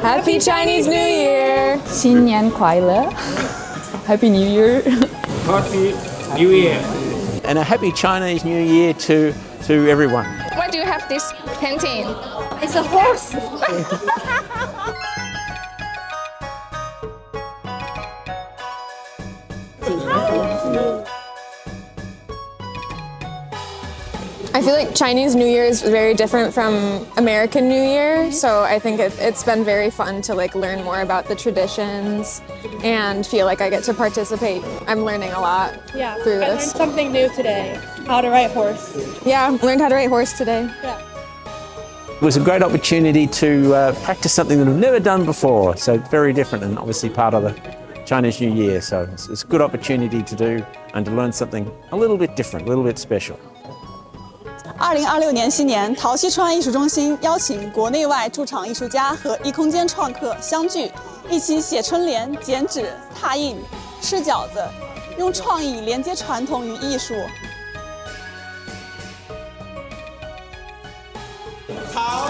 Happy Chinese New Year! 新年快乐 Happy New Year! Happy New Year! And a happy Chinese New Year to everyone. Why do you have this painting? It's a horse. I feel like Chinese New Year is very different from American New Year, so I think it's been very fun to like learn more about the traditions and feel like I get to participate. I'm learning a lot through I learned this. something new today. How to ride horse. Yeah, learned how to ride horse today. Yeah. It was a great opportunity to practice something that I've never done before, so very different and obviously part of the Chinese New Year. So it's a good opportunity to do and to learn something a little bit different, a little bit special. 2026年新年，陶溪川艺术中心邀请国内外驻场艺术家和异空间创客相聚，一起写春联、剪纸、拓印、吃饺子，用创意连接传统与艺术。陶